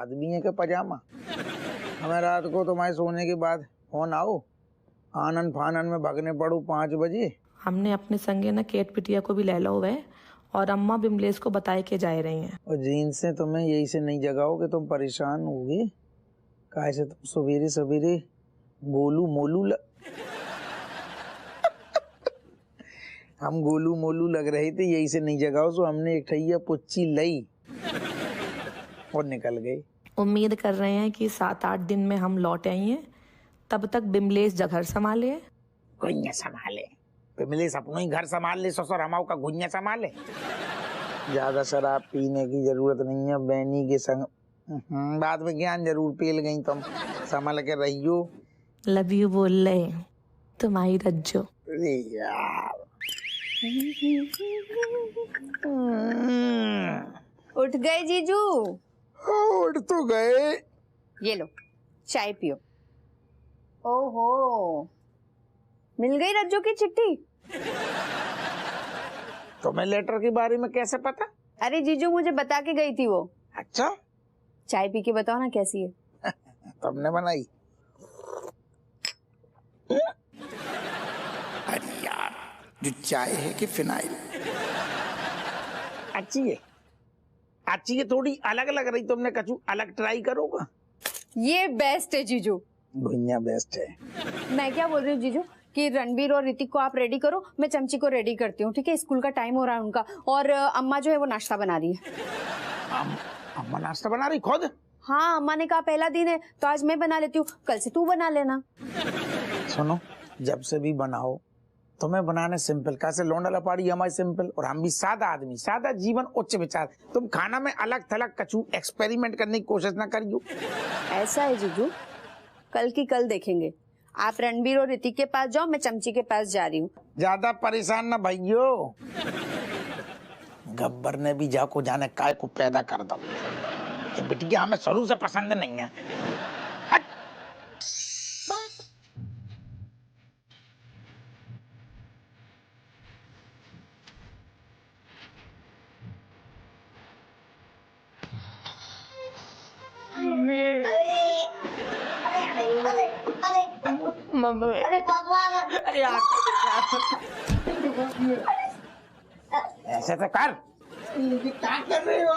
आदमी है क्या पजामा? हमें रात को तुम्हारे सोने के बाद फोन आओ, आनन फानन में भागने पड़ू 5 बजे। हमने अपने संगे न केट पिटिया को भी ले लो हुए और अम्मा बिमलेश को बताए के जा रही हैं। और जीन से तुम्हें यही से नहीं जगाओगे, तुम परेशान होगे। काहे से तुम सवेरे सवेरे गोलू मोलू हम गोलू मोलू लग रहे थे, यही से नहीं जगाओ। सो हमने एक ठैया पुच्ची लई और निकल गए। उम्मीद कर रहे हैं कि 7-8 दिन में हम लौट आएंगे, तब तक बिमलेश जगह संभाले। गुइया संभाले? बिमलेश अपना ही घर संभाल ले, ससुर हमाओ का गुइया संभाले। ज्यादा शराब पीने की जरूरत नहीं है, बैनी के संग बाद में ज्ञान जरूर पेल गई। तुम संभल के रहियो। लव यू बोल ले तुम्हारी रज्जो। अरे यार उठ गए जीजू? उठ तो गए। ये लो चाय पियो। ओहो, मिल गई रज्जो की चिट्ठी? तुम्हें लेटर के बारे में कैसे पता? अरे जीजू मुझे बता के गई थी वो। अच्छा, चाय पी के बताओ ना कैसी है। तुमने बनाई? अरे यार, जो चाय है कि फिनाइल? अच्छी है, अच्छी है, थोड़ी अलग लग रही। तुमने कछु अलग ट्राई करोगा? ये बेस्ट है जीजू। गुइया बेस्ट है। मैं क्या बोल रही हूँ जीजू कि रणबीर और ऋतिक को आप रेडी करो, मैं चमची को रेडी करती हूँ, ठीक है? स्कूल का टाइम हो रहा है उनका, और अम्मा जो है वो नाश्ता बना रही है। अम्मा नाश्ता बना रही खुद? हाँ, अम्मा ने कहा पहला दिन है तो आज मैं बना लेती हूँ, कल से तू बना लेना। सुनो, जब से भी बनाओ तुम्हें बनाने सिंपल, कैसे लोंडा लपाड़ी हमारी सिंपल, और हम भी सादा आदमी, सादा जीवन उच्च विचार। तुम खाना में अलग थलग कछु एक्सपेरिमेंट करने की कोशिश ना करियो। ऐसा है जीजू, कल की कल देखेंगे। आप रणबीर और ऋतिक के पास जाओ, मैं चमची के पास जा रही हूँ। ज्यादा परेशान ना भइयो, गब्बर ने भी जाको जाने काय को पैदा कर दो। ये बिटिया हमें शुरू से पसंद नहीं है। ऐसे तो कर। क्या कर रही हो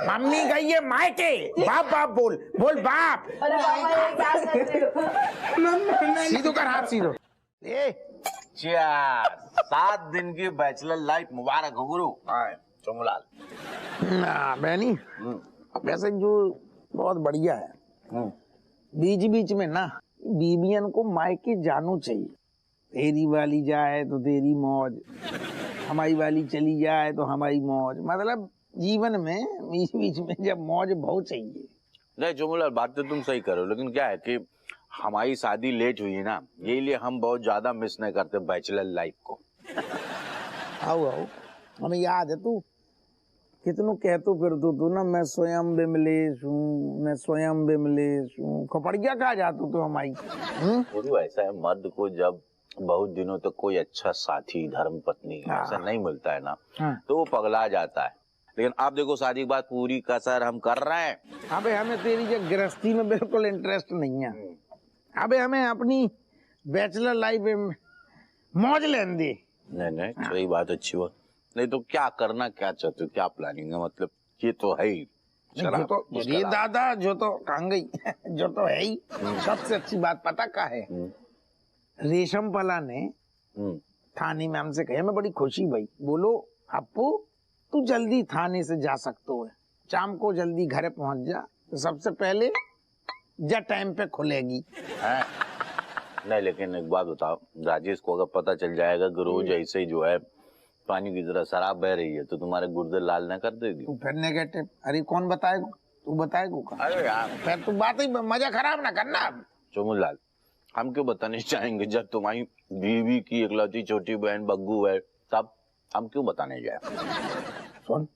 मम्मी? गई है मायके। बाप बाप बोल, बोल बाप। अरे क्या कर रहे हो? सीधो कर, हाथ सीधो। 7 दिन की बैचलर लाइफ मुबारक हो गुरु। चोमूलाल बैनी, वैसे जो बहुत बढ़िया है, बीच बीच में ना बीबियन को मायके जानू चाहिए। तेरी वाली जाए तो तेरी मौज, हमारी वाली चली जाए तो हमारी मौज। मतलब जीवन में बीच बीच में जब मौज बहुत चाहिए। नहीं चोमूलाल, बात तो तुम सही करो, लेकिन क्या है कि हमारी शादी लेट हुई है ना, यही लिए हम बहुत ज्यादा मिस नहीं करते बैचलर लाइफ को। आओ आओ, हमें याद है तू कितनों कहतो फिर तू ना, मैं स्वयं बिमलेश हूँ, मैं स्वयं बिमलेश हूँ। खपड़िया कहा जातू तो हमारी। गुरु ऐसा है, मर्द को जब बहुत दिनों तक कोई अच्छा साथी, धर्म पत्नी ऐसा नहीं मिलता है ना, तो वो पगला जाता है। लेकिन आप देखो, शादी के बाद पूरी कसर हम कर रहे हैं। अबे हमें तेरी जो गृहस्थी में बिल्कुल इंटरेस्ट नहीं है। अबे हमें अपनी बैचलर लाइफ में मौज लेने दे। नहीं सही बात, अच्छी बात। नहीं तो क्या करना क्या चाहते हो, क्या प्लानिंग है? मतलब ये तो है ही, जो तो ये दादा जो तो कहाँ गई जो तो है ही। सबसे अच्छी बात पता क्या है? रेशम पला ने थाने में हमसे कहे, मैं बड़ी खुशी भाई, बोलो अपू तू जल्दी थाने से जा सकते हो, शाम को जल्दी घर पहुंच जा, तो सबसे पहले जब टाइम पे खुलेगी। नहीं लेकिन एक बात बताओ, राजेश को अगर पता चल जाएगा कि रोज ऐसे ही जो है पानी की तरह शराब बह रही है, तो तुम्हारे गुर्दे लाल न कर देगी? तू फिर नेगेटिव। अरे कौन बताएगा? तू बताएगा? अरे यार फिर तू बात ही मजा खराब ना करना। चोमूलाल, हम क्यों बताने चाहेंगे? जब तुम्हारी बीवी की इकलौती छोटी बहन बग्गू है, तब हम क्यों बताने जाए? सुन,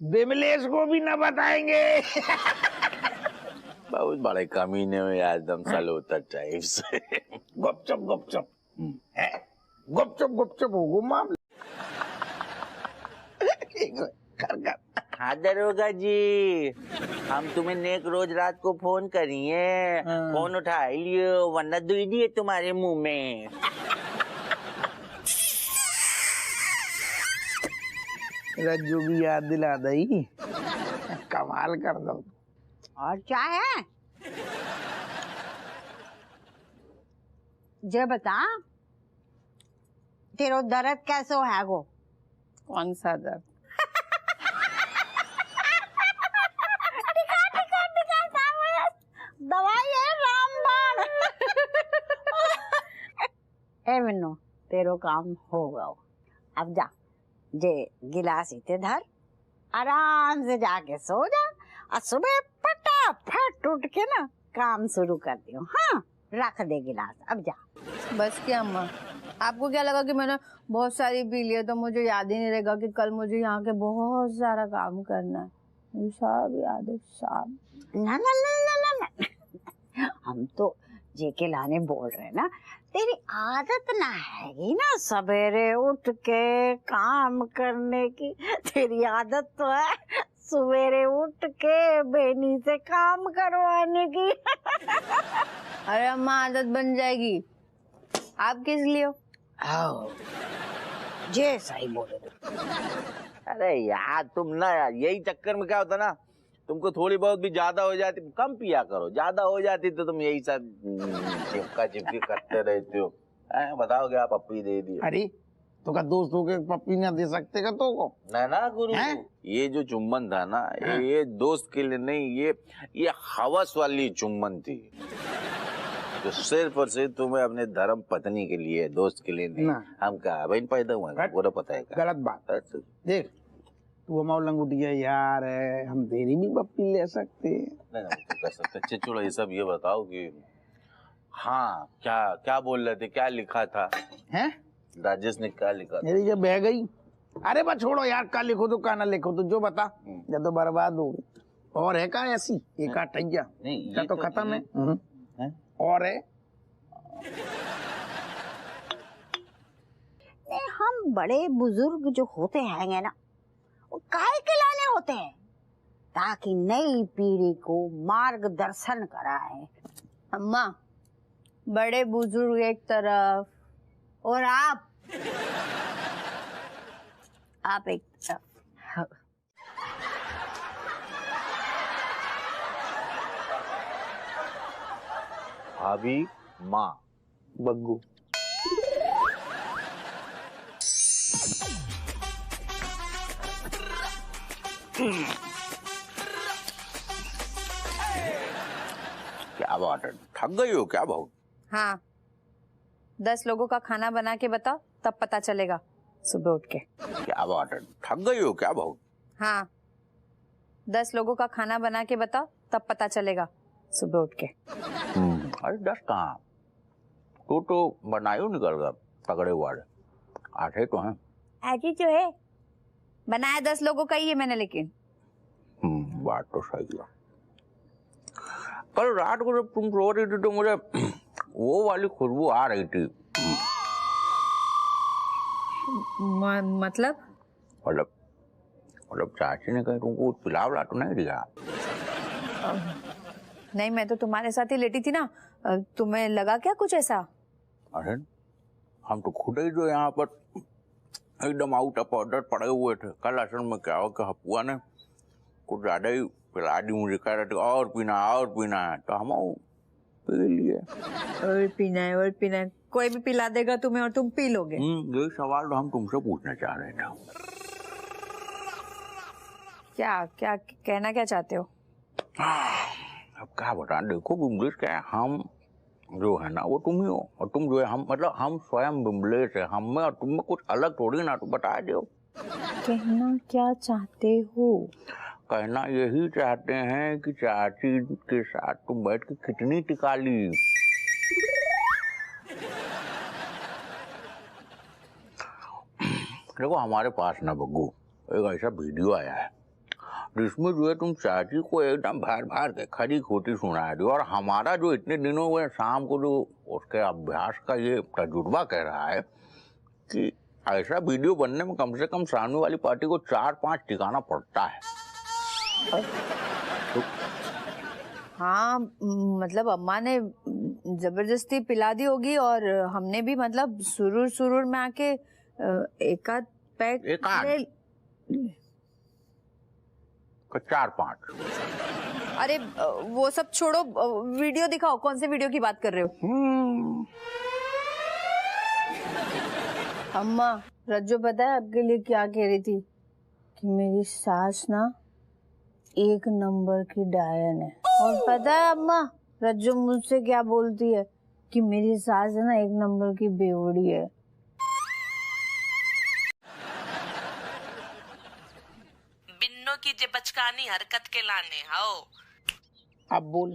बिमलेश को भी न बताएंगे। बहुत बड़े कमीने में यार, एकदम सलोतर टाइप से। गुपचुप गुपचुप। गुपचुप होगो मामला। कर हाँ दरोगा जी, हम तुम्हें नेक रोज रात को फोन करिए, फोन उठा लियो वरना दुई दिए तुम्हारे मुंह में। रज्जू भी याद दिला दई, कमाल कर दो। और क्या है जे बता, तेरो दर्द कैसो है गो? कौन सा दर्द? दवाई है रामबाण। ए मिन्नो, तेरो काम हो गया। अब जा, जे गिलास इते धर, आराम से जाके सो जा और सुबह फटाफट उठ के ना काम शुरू कर दियो। हाँ, रख दे गिलास, अब जा। बस क्या अम्मा, आपको क्या लगा कि मैंने बहुत सारी पी लिया तो मुझे याद ही नहीं रहेगा कि कल मुझे यहाँ के बहुत सारा काम करना है? मुझे सब याद है, सब। ना ना ना ना ना ना, हम तो जेके लाने बोल रहे हैं ना, तेरी आदत ना हैगी ना सवेरे उठ के काम करने की। तेरी आदत तो है सवेरे उठ के बेनी से काम करवाने की। अरे अम्मा, आदत बन जाएगी। आप किस लिए हो? आओ, जे सही बोले तो। अरे यार तुम ना यार, यही चक्कर में क्या होता ना, तुमको थोड़ी बहुत भी ज्यादा हो जाती, कम पिया करो। ज्यादा हो जाती तो तुम यही सब चिपका चिपकी करते रहते हो। बताओ क्या पप्पी दे दी? अरे तो का दोस्त हो के पप्पी ना दे सकते का तो को? ना गुरु, ये जो चुम्बन था ना, ये दोस्त के लिए नहीं, ये हवस वाली चुम्बन थी, जो सिर्फ और सिर्फ तुम्हें अपने धर्म पत्नी के लिए, दोस्त के लिए नहीं। हम कहा बहन पैदा हुआ, पूरा पता है। गलत बात। देख, तू हमारा लंगोटिया यार है, हम तेरी भी पप्पी ले सकते हैं। नहीं कर सकते। अच्छा छोड़ो ये सब, ये बताओ कि हाँ क्या बोल रहे थे, क्या लिखा था? हैं? राजेश ने क्या लिखा था? मेरी जब बह गई। अरे बस छोड़ो यार, का लिखो तो का ना लिखो तो जो बता, या तो बर्बाद हो गई। और है का ऐसी एक अठैया? नहीं, क्या तो खत्म है। और है हम बड़े बुजुर्ग जो होते हैं ना, वो काहे के लाने होते हैं? ताकि नई पीढ़ी को मार्गदर्शन कराए। अम्मा, बड़े बुजुर्ग एक तरफ और आप एक तरफ। भाभी, माँ, बग्गू। क्या बात है, थक गई हो क्या बहू? हाँ, 10 लोगों का खाना बना के बताओ, तब पता चलेगा सुबह उठ के। क्या बात है, थक गई हो क्या बहू? हाँ, 10 लोगों का खाना बना के बताओ, तब पता चलेगा सुबह उठ के। अरे 10 कहाँ, तू तो बनायू निकल गया तगड़े वाले, 8 ही तो हैं। ऐसी जो है, बनाया 10 लोगों का ही है मैंने, लेकिन बात तो सही है। कल रात को जब तुम रो रही थी तो मुझे वो वाली खुशबू आ रही थी। मतलब चाची ने कहीं तुमको पिला वला तो नहीं दिया? नहीं, मैं तो तुम्हारे साथ ही लेटी थी ना, तुम्हें लगा क्या कुछ ऐसा? अरे हम तो खुद ही जो यहाँ पर एकदम आउट ऑफ ऑर्डर पड़े हुए थे। कल असल में क्या हो कि हपुआ ने कुछ ज्यादा ही पिला दी, मुझे कह रहे थे और पीना है, तो हम पी लिए। और पीना है, कोई भी पिला देगा तुम्हें और तुम पी लोगे? यही सवाल तो हम तुमसे पूछना चाह रहे थे। क्या कहना क्या चाहते हो? अब क्या बता, देखो बिमलेश क्या है, हम जो है ना वो तुम ही हो, और तुम जो है हम, मतलब हम स्वयं बिमलेश है, हम में और तुम में कुछ अलग थोड़ी ना, तो बता दो। कहना क्या चाहते हो? कहना यही चाहते हैं कि चाची के साथ तुम बैठ के कितनी टिका ली। देखो हमारे पास ना बग्गू एक ऐसा वीडियो आया है जिसमें जो है तुम चाची को एकदम भार के खरी खोटी सुना दी, और हमारा जो इतने दिनों में शाम को जो उसके अभ्यास का ये तजुर्बा कह रहा है कि ऐसा वीडियो बनने में कम से कम सामने वाली पार्टी को 4-5 ठिकाना पड़ता है। हाँ मतलब अम्मा ने जबरदस्ती पिला दी होगी और हमने भी मतलब सुरूर सुरूर में आके एक आध पैक एक आध? ले 4-5। अरे वो सब छोड़ो, वीडियो दिखाओ, कौन से वीडियो की बात कर रहे हो? अम्मा रज्जो पता है आपके लिए क्या कह रही थी कि मेरी सास ना 1 नंबर की डायन है। और पता है अम्मा रज्जो मुझसे क्या बोलती है कि मेरी सास है ना 1 नंबर की बेवड़ी है। बिन्नो की जे बचकानी हरकत के लाने आओ। अब बोल।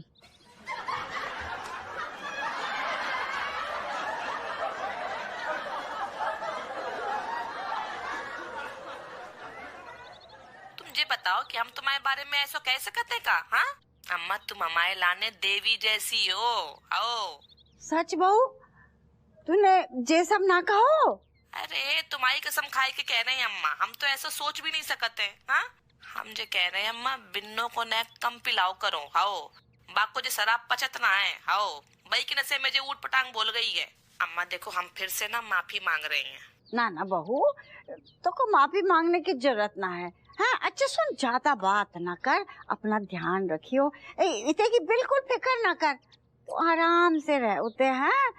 तुम ये बताओ कि हम तुम्हारे बारे में ऐसा कह सकते का? हाँ अम्मा तुम हमारे लाने देवी जैसी हो। आओ। सच बहू, तूने जे सब ना कहो। अरे तुम्हारी कसम खाई के कह रहे हैं अम्मा, हम तो ऐसा सोच भी नहीं सकते। हाँ हम जो कह रहे हैं अम्मा, बिन्नो को न कम पिलाओ करो। आओ बाको जो शराब पचत ना है। आओ भाई की नशे में जो ऊट पटांग बोल गई है। अम्मा देखो हम फिर से ना माफी मांग रहे हैं। ना ना बहू, तो को माफी मांगने की जरूरत ना है। हाँ अच्छा सुन, ज्यादा बात ना कर, अपना ध्यान रखियो। इतने की बिल्कुल फिक्र ना कर, तो आराम से रह उते हैं।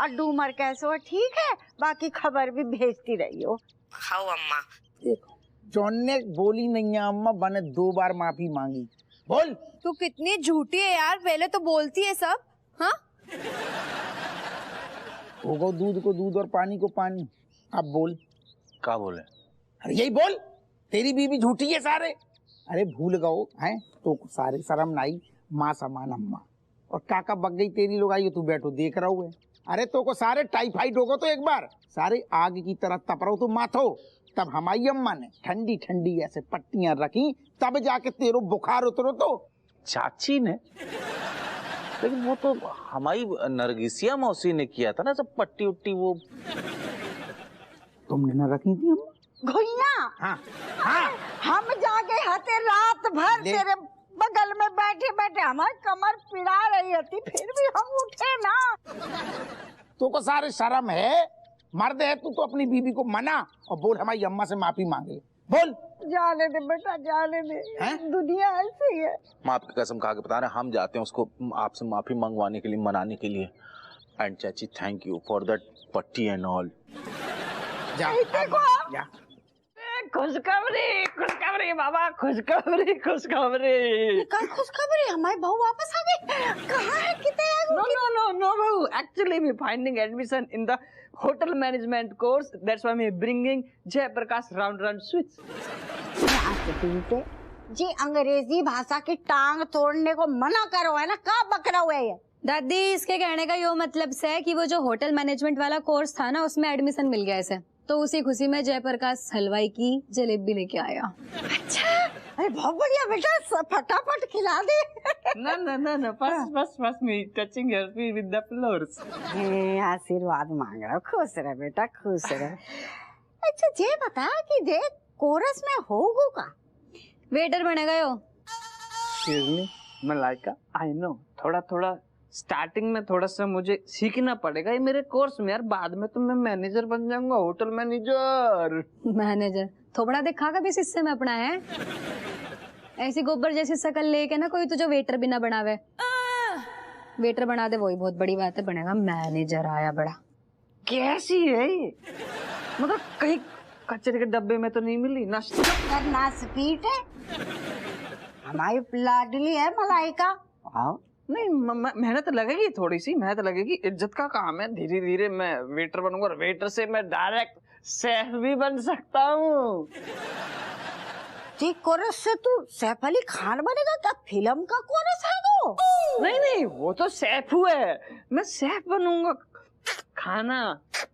और डूमर कैसे हो ठीक है, बाकी खबर भी भेजती रहियो। खाओ अम्मा। देखो जॉन ने बोली नहीं है अम्मा, बने 2 बार माफी मांगी। बोल। तू कितनी झूठी है यार, पहले तो बोलती है सब। हाँ होगा दूध को दूध और पानी को पानी। अब बोल। क्या बोले? अरे यही बोल, तेरी बीवी झूठी है सारे। अरे भूल गओ हैं तो सारे शर्म नाई, माँ समान अम्मा। और काका बग गई तेरी लोग आई, तू बैठो देख रहा हुए। अरे तो को सारे टाइफाइड होगा तो एक बार सारे आग की तरह तप रहो तो माथो। तब हमारी अम्मा ने ठंडी ठंडी ऐसे पट्टियां रखी, तब जाके तेरो बुखार उतरो। तो चाची ने? लेकिन वो तो हमारी नरगिसिया मौसी ने किया था ना सब पट्टी उट्टी। वो तुमने न रखी थी अम्मा? घुइया हाँ हाँ हम जाके हते रात भर तेरे बगल में बैठे बैठे हमारी कमर पिड़ा रही थी, फिर भी हम उठे ना। तो को सारे शर्म है, मर्द है तू तो अपनी बीवी को मना और बोल हमारी अम्मा से माफी मांगे। बोल। जाने दे बेटा, जाने दे। दुनिया ऐसी है। मैं आपकी कसम खा के बता रहे हैं, हम जाते हैं उसको आपसे माफी मंगवाने के लिए, मनाने के लिए। एंड चाची थैंक यू फॉर दैट पट्टी एंड ऑल। जा जा। खुशखबरी खुशखबरी बाबा, खुशखबरी खुशखबरी। क्या खुशखबरी? हमारी बहू वापस आ गई। कहाँ है? कितने? No बहू, actually we finding admission in the hotel management course. That's why we bringing Jayaprakash round sweets. जी अंग्रेजी भाषा की टांग तोड़ने को मना करो है ना, कहाँ बकरा हुआ है ये? दादी इसके कहने का यो मतलब से है कि वो जो होटल मैनेजमेंट वाला कोर्स था ना, उसमें एडमिशन मिल गया इसे, तो उसी खुशी में जयप्रकाश हलवाई की जलेबी लेके आया। अच्छा, अरे बहुत बढ़िया बेटा, फटाफट खिला दे। No, first me touching your feet with the floors. आशीर्वाद मांग रहा हूँ, खुश रहे बेटा, खुश रहे। अच्छा ये बता कि जे कोरस में होगो का? वेटर बनेगा यो। Excuse me, Malaika, I know थोड़ा स्टार्टिंग में थोड़ा सा मुझे सीखना पड़ेगा ये मेरे कोर्स में यार, बाद में तो मैं मैनेजर बन जाऊंगा, होटल मैनेजर। थोबड़ा देखा कभी शीशे में अपना है? ऐसी गोबर जैसी शकल लेके ना कोई तुझे वेटर भी ना बनावे। वेटर बना दे वही बहुत बड़ी बात है, बनेगा मैनेजर आया बड़ा। कैसी है ये? मतलब कहीं कचरे के डब्बे में तो नहीं मिली ना? करना स्पीड है, हमारी लाडली है मलाइका। हाँ नहीं, मेहनत लगेगी, थोड़ी सी मेहनत लगेगी, इज्जत का काम है। धीरे धीरे मैं वेटर बनूंगा और वेटर से मैं डायरेक्ट शेफ भी बन सकता हूँ। ठीक, कोरस से तू सैफ अली खान बनेगा क्या? फिल्म का कोरस है वो? नहीं वो तो शेफ हुए, मैं शेफ बनूंगा। खाना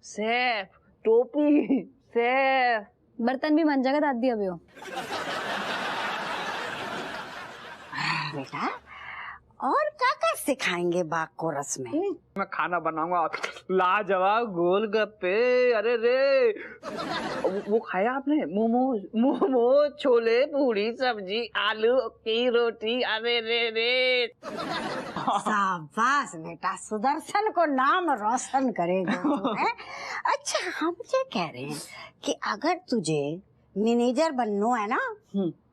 शेफ, टोपी शेफ, बर्तन भी बन जाएगा दादी अभी हो। बेटा और क्या सिखाएंगे बाग कोरस में? मैं खाना बनाऊंगा लाजवाब गोलगप्पे। अरे रे वो खाया आपने? मोमोज, छोले, पूरी, सब्जी, आलू की रोटी। अरे रे शाबाश बेटा, सुदर्शन को नाम रोशन करेगा तू, हैं? अच्छा हम ये कह रहे हैं कि अगर तुझे मैनेजर बनना है ना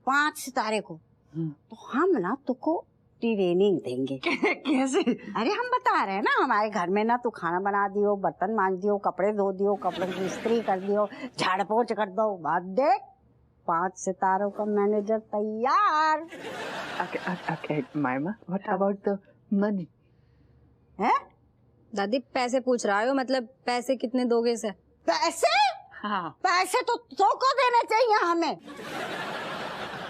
5 सितारे को, तो हम ना तुझको ट्रेनिंग देंगे। कैसे? अरे हम बता रहे हैं ना, हमारे घर में ना तू खाना बना दियो, बर्तन मांज दियो, कपड़े धो दियो, कपड़ों की इस्त्री कर दियो, झाड़ पोंछ कर दो, बात देख 5 सितारों का मैनेजर तैयार। Okay, Maima, what about the money? है? दादी पैसे पूछ रहा हो, मतलब पैसे कितने दोगे इसे? पैसे? हाँ। पैसे तो को देने चाहिए हमें।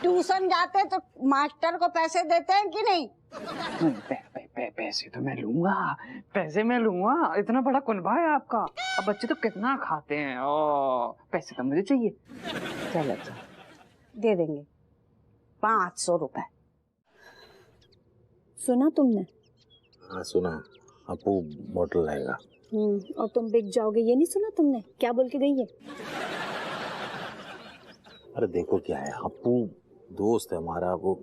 ट्यूशन जाते तो मास्टर को पैसे देते हैं कि नहीं? पैसे तो मैं लूंगा, पैसे मैं लूंगा। इतना बड़ा कुनबा है आपका। अब बच्चे तो कितना खाते हैं। ओ, पैसे तो मुझे चाहिए। चलो दे देंगे 500 रुपए। सुना तुमने? हाँ सुना, अपू बोतल लाएगा। और तुम बिक जाओगे, ये नहीं सुना तुमने? क्या बोल के गई है? अरे देखो क्या है, अपू दोस्त है हमारा, वो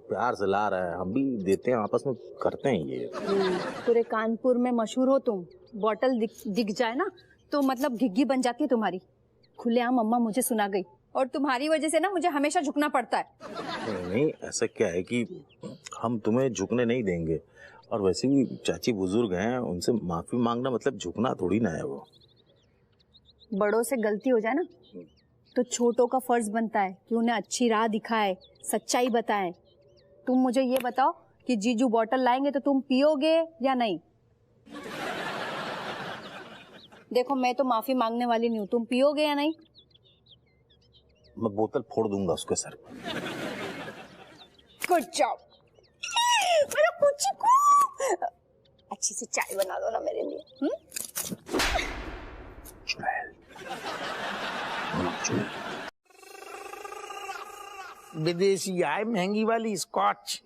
प्यार से ला रहा है, हम भी देते हैं, आपस में करते हैं ये। पूरे कानपुर में मशहूर हो तुम। बॉटल दिख जाए ना तो मतलब घिग्गी बन जाती है तुम्हारी। खुलेआम अम्मा मुझे सुना गई, और तुम्हारी वजह से ना मुझे हमेशा झुकना पड़ता है। नहीं ऐसा क्या है कि हम तुम्हें झुकने नहीं देंगे, और वैसे भी चाची बुजुर्ग हैं, उनसे माफी मांगना मतलब झुकना थोड़ी ना है। वो बड़ों से गलती हो जाए ना तो छोटों का फर्ज बनता है कि उन्हें अच्छी राह दिखाए, सच्चाई बताएं। तुम मुझे ये बताओ कि जीजू बोतल लाएंगे तो तुम पियोगे या नहीं? देखो मैं तो माफी मांगने वाली नहीं हूँ, तुम पियोगे या नहीं? मैं बोतल फोड़ दूंगा उसके सर पर। Good job. मेरा कुछ अच्छी सी चाय बना दो ना मेरे लिए। विदेशी आए महंगी वाली स्कॉच।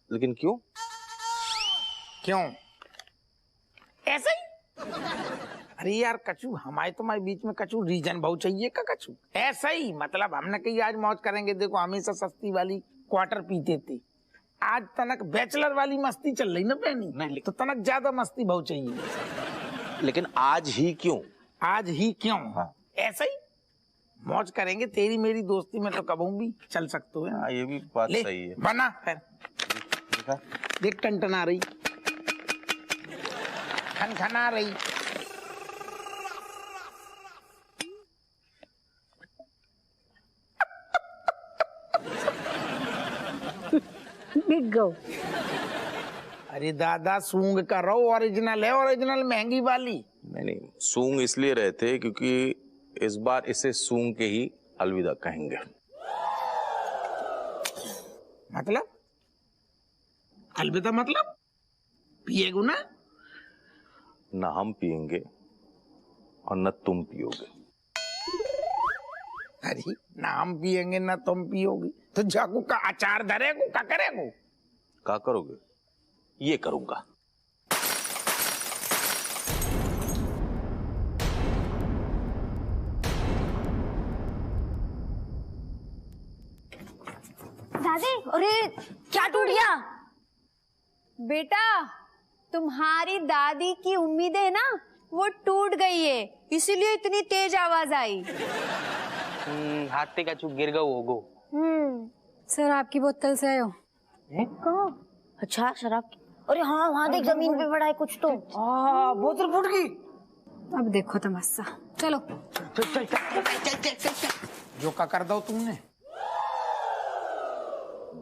लेकिन क्यों? क्यों ऐसे ही? अरे यार कचू, हमारे तुम्हारे बीच में कचू रीजन बहुत चाहिए का कचू। ऐसा ही मतलब हमने कही आज मौज करेंगे। देखो हमेशा सस्ती वाली क्वार्टर पीते थे, आज तनक बैचलर वाली मस्ती चल रही ना बहनी, नहीं तो तनक ज्यादा मस्ती बहुत चाहिए। लेकिन आज ही क्यों? आज ही क्यों? हाँ। ऐसा ही मौज करेंगे। तेरी मेरी दोस्ती में तो कभी भी चल सकते हो। हाँ ये भी बात सही है। बना फिर देख टन आ रही, खन आ रही। बिक गो। अरे दादा सूंग का रो ओरिजिनल है, ओरिजिनल महंगी वाली। नहीं सूंग इसलिए रहते क्योंकि इस बार इसे सूंग के ही अलविदा कहेंगे। मतलब अलविदा मतलब पिएगो ना? न हम पिएंगे और न तुम पियोगे। अरे ना हम पिएंगे ना तुम पियोगे, तो जाकू का अचार धरेगो का करेगो? क्या करोगे? ये करूंगा। दादी, अरे क्या टूट गया? बेटा तुम्हारी दादी की उम्मीदें ना वो टूट गई है, इसीलिए इतनी तेज आवाज आई। हाथी का चूक गिर गया होगो। सर आपकी बोतल से आयो। कहाँ? अच्छा शराब की? अरे हाँ वहाँ देख जमीन पे पड़ा है कुछ तो। बोतल फूट गई। अब देखो तमाशा। चलो चल। जो का कर दो तुमने।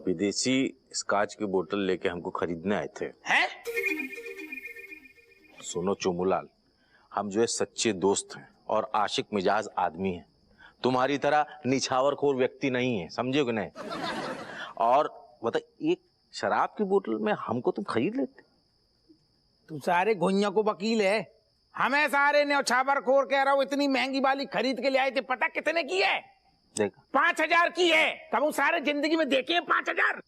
विदेशी स्कॉच की बोतल लेके हमको खरीदने आए थे। हैं? सुनो चुमुलाल, हम जो है सच्चे दोस्त हैं और आशिक मिजाज आदमी हैं। तुम्हारी तरह निछावरखोर व्यक्ति नहीं है, समझे कि नहीं? और बता, एक शराब की बोतल में हमको तुम खरीद लेते? तू सारे घोइया को वकील है, हमें सारे न्यौछावरखोर कह रहा हूँ। इतनी महंगी वाली खरीद के ले आए थे, पता कितने की है? देखा 5000 की है। कबू सारे जिंदगी में देखे 5000?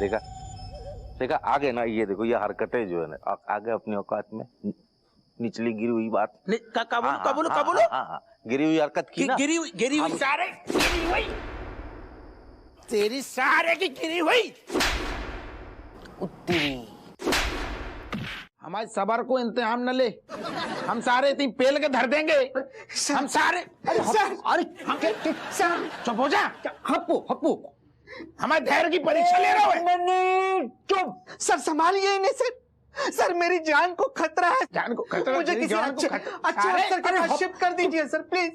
देखा देखा आगे ना, ये देखो ये हरकतें जो है ना आगे अपनी औकात में निचली गिरी हुई बात। कबूलो गिरी हुई हरकत की ना, गिरी हुई सारे गिरी हुई तेरी सारे की गिरी हुई उत्तरी। हमारे सबर को इंतजाम न ले, हम सारे इतनी पेल के धर देंगे हम सारे। अरे चुप हो जा हप्पू हमारे धैर्य की परीक्षा ले रहा है। चुप सर, संभालिए इन्हें सर, मेरी जान को खतरा है। जान को खतरा? मुझे किसी अच्छे अफसर के पास शिफ्ट कर दीजिए सर प्लीज।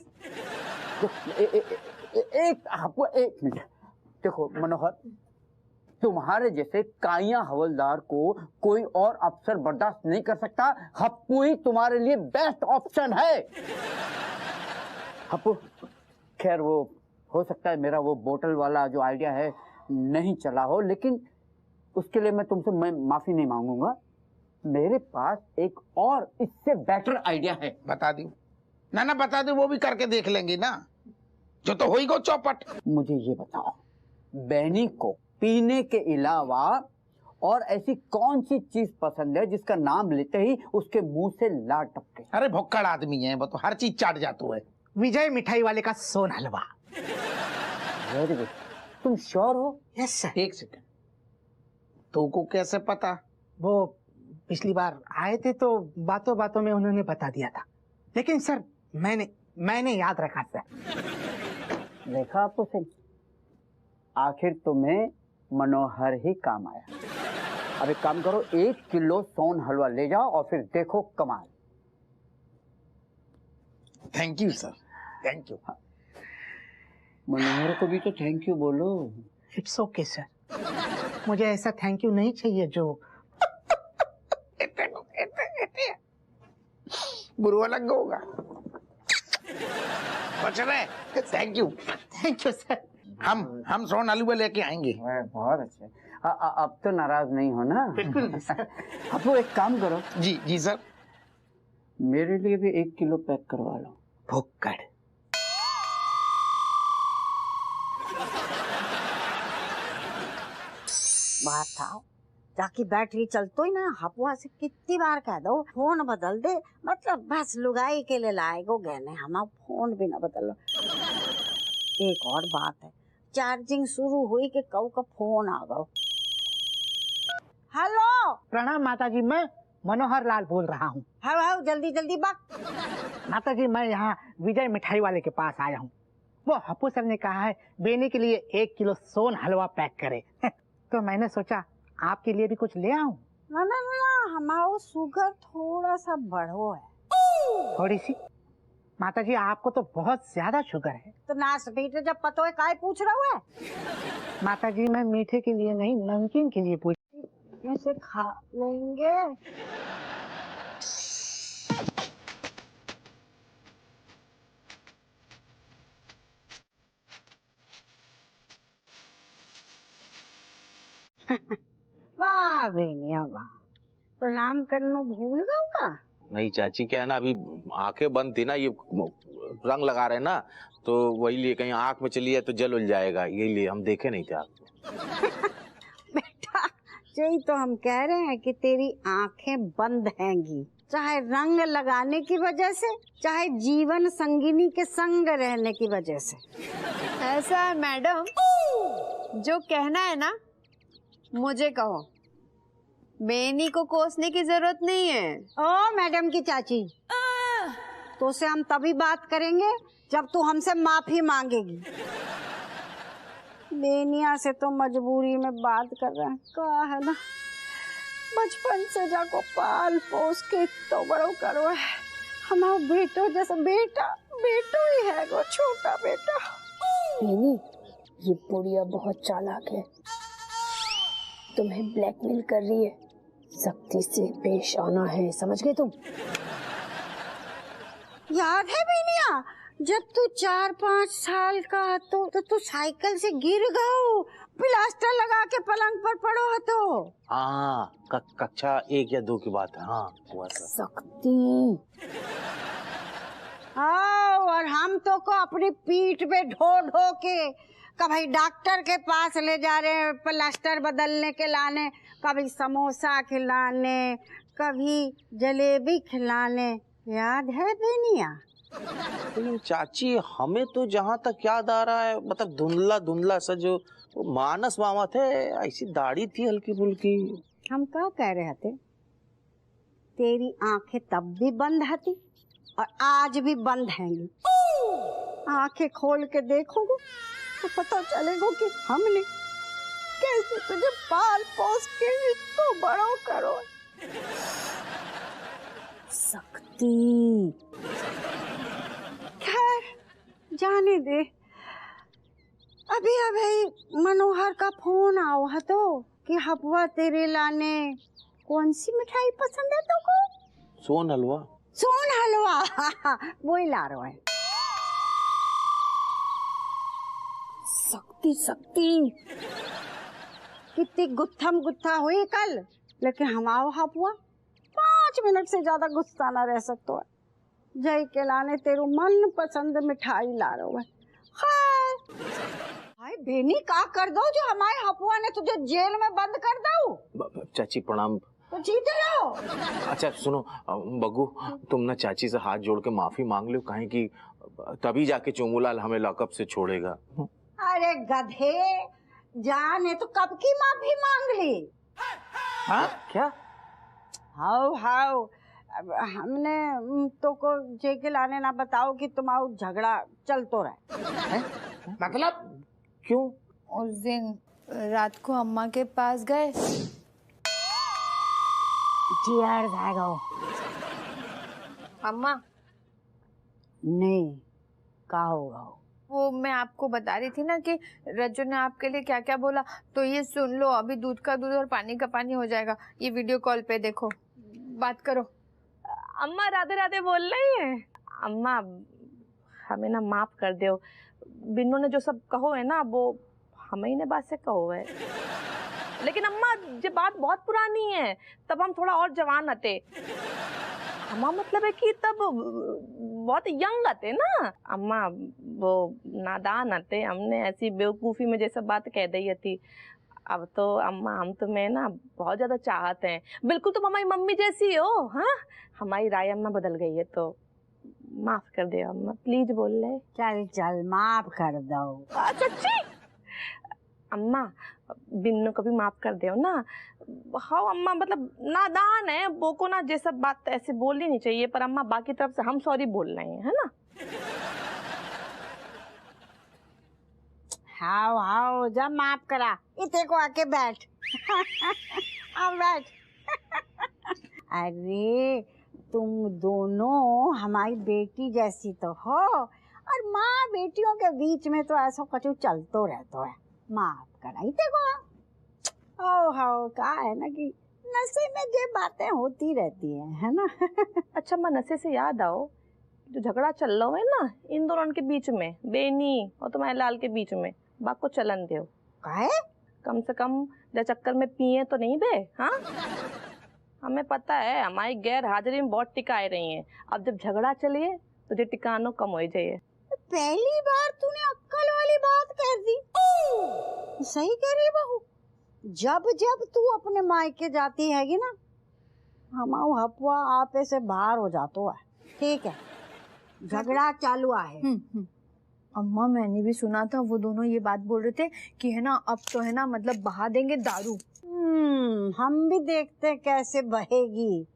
एक मिनट देखो मनोहर, तुम्हारे जैसे काइया हवलदार को कोई और अफसर बर्दाश्त नहीं कर सकता। हप्पू ही तुम्हारे लिए बेस्ट ऑप्शन है। हप्पू, खैर वो हो सकता है मेरा वो बोतल वाला जो आइडिया है नहीं चला हो, लेकिन उसके लिए मैं तुमसे माफी नहीं मांगूंगा। मेरे पास एक और इससे बेटर आइडिया है। बता दी ना बता दो, वो भी करके देख लेंगे ना, जो तो हो ही गो चौपट। मुझे ये बताओ, बैनी को पीने के अलावा और ऐसी कौन सी चीज पसंद है जिसका नाम लेते ही उसके मुंह से लार टपके? अरे भुक्कड़ आदमी है वो, तो हर चीज चाट जाता है। विजय मिठाई वाले का सोन हलवा। वेरी गुड, तुम श्योर हो? Yes sir. एक सेकंड, तो को कैसे पता? वो पिछली बार आए थे तो बातों बातों में उन्होंने बता दिया था, लेकिन सर मैंने याद रखा सर। देखा आपको सिंह, आखिर तुम्हें मनोहर ही काम आया। अब एक काम करो, 1 किलो सोन हलवा ले जाओ और फिर देखो कमाल। Thank you sir, thank you. Manohar को भी तो थैंक यू बोलो। इट्स ओके सर, मुझे ऐसा थैंक यू नहीं चाहिए जो बुरा लग होगा। Thank you sir. हम सोन हलवा लेके आएंगे। बहुत अच्छे। अब तो नाराज नहीं हो ना? बिल्कुल सर। अब वो एक काम करो। जी सर। मेरे लिए भी 1 किलो पैक करवा लो। भुक्कड़। बात था जाकी बैटरी चलतो ही ना, हपुआ से कितनी बार कह दो फोन बदल दे, मतलब बस लुगाई के लिए लाएगो गहने, हम फोन भी ना बदलो। एक और बात है, चार्जिंग शुरू हुई कि कऊ का फोन आ गयो। हेलो, प्रणाम माता जी, मैं मनोहर लाल बोल रहा हूँ। हाउ जल्दी जल्दी बात। माता जी, मैं यहाँ विजय मिठाई वाले के पास आया हूँ। वो हप्पू सर ने कहा है बेनी के लिए 1 किलो सोन हलवा पैक करे। तो मैंने सोचा आपके लिए भी कुछ ले आऊं। ना हमारा शुगर थोड़ा सा बढ़ो है। थोड़ी सी? माता जी, आपको तो बहुत ज्यादा शुगर है। तो नाश बेटे जब पतो है काय पूछ रहा है? माता जी, मैं मीठे के लिए नहीं नमकीन के लिए पूछ। कैसे खा लेंगे? वाह बेनिया वाह, प्रणाम करना भूल गया। नहीं चाची, क्या है ना, अभी आंखें बंद थी ना, ये रंग लगा रहे ना, तो वही लिए कहीं आंख में चली जाए तो जल उल जाएगा, यही लिए हम देखे नहीं थे आपको। बेटा, यही तो हम कह रहे हैं कि तेरी आंखें बंद हैंगी, चाहे रंग लगाने की वजह से, चाहे जीवन संगिनी के संग रहने की वजह से। ऐसा है मैडम, जो कहना है ना मुझे कहो, बेनी को कोसने की जरूरत नहीं है। ओ मैडम की चाची, तो से हम तभी बात करेंगे जब तू हमसे माफी मांगेगी। बेनिया से तो मजबूरी में बात कर रहे हैं, कहा है ना, बचपन से जाको पाल पोस के तो बड़ो करो है, हमारा बेटो जैसा बेटो ही है वो, छोटा बेटा। बेनी, ये बुढ़िया बहुत चालाक है, तुम्हें ब्लैकमेल कर रही है, सख्ती से पेश आना है, समझ गए तुम? याद है बेनिया, जब तू 4-5 साल का तो तू साइकिल से गिर गयो, प्लास्टर लगा के पलंग पर पड़ो है तो। हाँ, कक्षा 1 या 2 की बात है। हाँ, हुआ था। सख्ती। और हम तो को अपनी पीठ पे ढो ढो के कभी डॉक्टर के पास ले जा रहे हैं प्लास्टर बदलने के लाने, कभी समोसा खिलाने, कभी जलेबी खिलाने। याद है बेनिया? लेकिन चाची हमें तो जहाँ तक याद आ रहा है, मतलब धुंधला धुंधला सा जो वो मानस मामा थे, ऐसी दाढ़ी थी हल्की फुल्की। हम क्या कह रहे थे? तेरी आंखें तब भी बंद थी और आज भी बंद हैंगी। आंखें खोल के देखोगे तो पता चलेगा कि हमने कैसे तुझे पाल पोस के इसको बड़ा करो। शक्ति, खैर जाने दे। अभी अभी मनोहर का फोन आओ है तो कि हपुआ तेरे लाने कौन सी मिठाई पसंद है तो को? सोन हलवा। सोन हलवा वो ही ला रहा है। शक्ति शक्ति कितनी गुत्थम गुत्था हुई कल, लेकिन हम आओ हपुआ 5 मिनट से ज्यादा गुस्सा ना रह सकता है। जय के लाने तेरू मन पसंद मिठाई ला रहा है। खैर भाई बेनी का कर दो जो हमारे हपुआ ने तुझे जेल में बंद कर दो। चाची प्रणाम। तो जीते रहो। अच्छा सुनो बग्गू, तुम ना चाची से हाथ जोड़ के माफी मांग लो, कहीं कि तभी जाके चोमूलाल हमें लॉकअप से छोड़ेगा। अरे गधे, जाने तो कब की माफी मांग ली। हाँ क्या? हाउ हाउ, अब हमने तो को जे के लाने ना बताओ कि तुम्हारा झगड़ा चल तो रहा है। मतलब क्यों? उस दिन रात को अम्मा के पास गए। अम्मा नहीं, का होगा? वो मैं आपको बता रही थी ना कि रज्जू ने आपके लिए क्या क्या बोला, तो ये सुन लो। अभी दूध का दूध और पानी का पानी हो जाएगा। ये वीडियो कॉल पे देखो, बात करो। अम्मा राधे राधे बोल रही है। अम्मा हमें ना माफ कर दो। बिन्नू ने जो सब कहो है ना वो हमें ही ने बात से कहो है। लेकिन अम्मा ये बात बहुत पुरानी है, तब हम थोड़ा और जवान थे। अम्मा मतलब है कि तब बहुत यंग थे ना अम्मा, वो नादान थे। हमने ऐसी बेवकूफ़ी में जैसे बात कह दी थी। अब तो अम्मा हम तुम्हें ना बहुत ज़्यादा चाहते हैं, बिल्कुल तुम हमारी मम्मी जैसी हो। हाँ, हमारी राय अम्मा बदल गई है, तो माफ़ कर दे अम्मा, प्लीज बोल ले। चल चल माफ कर दो। सच्ची अम्मा, बिन्नू को भी माफ कर दो ना। हाँ अम्मा, मतलब नादान है वो को ना, ये सब बात ऐसे बोलनी नहीं चाहिए। पर अम्मा बाकी तरफ से हम सॉरी बोल रहे हैं, है ना। हाउ हाउ, जब माफ करा इतने को आके बैठ। अब बैठ। अरे तुम दोनों हमारी बेटी जैसी तो हो, और माँ बेटियों के बीच में तो ऐसा कुछ चलतो रहता है। माफ करा इतने को। ओ हाउ, का है ना कि नशे में ये बातें होती रहती है ना। अच्छा अम्मा, नशे से याद आओ, जो झगड़ा चल रहा है ना इन दोनों के बीच में, बेनी और तुम्हारे लाल के बीच में, बात को चलन दो। काहे? कम से कम जब चक्कर में पिए तो नहीं बे। हाँ, हमें पता है हमारी गैर हाजिरी में बहुत टिकाए रही हैं। अब जब झगड़ा चलिए तो जो टिकानो कम हो जाइए। पहली बार तूने अक्कल वाली बात कह दी। सही कह रही बहू। जब जब तू अपने मायके जाती हैगी ना, हमारा हपुआ आपे से बाहर हो जातो है। ठीक है, झगड़ा चालू है। अम्मा मैंने भी सुना था, वो दोनों ये बात बोल रहे थे कि है ना अब तो है ना मतलब बहा देंगे दारू। हम भी देखते कैसे बहेगी।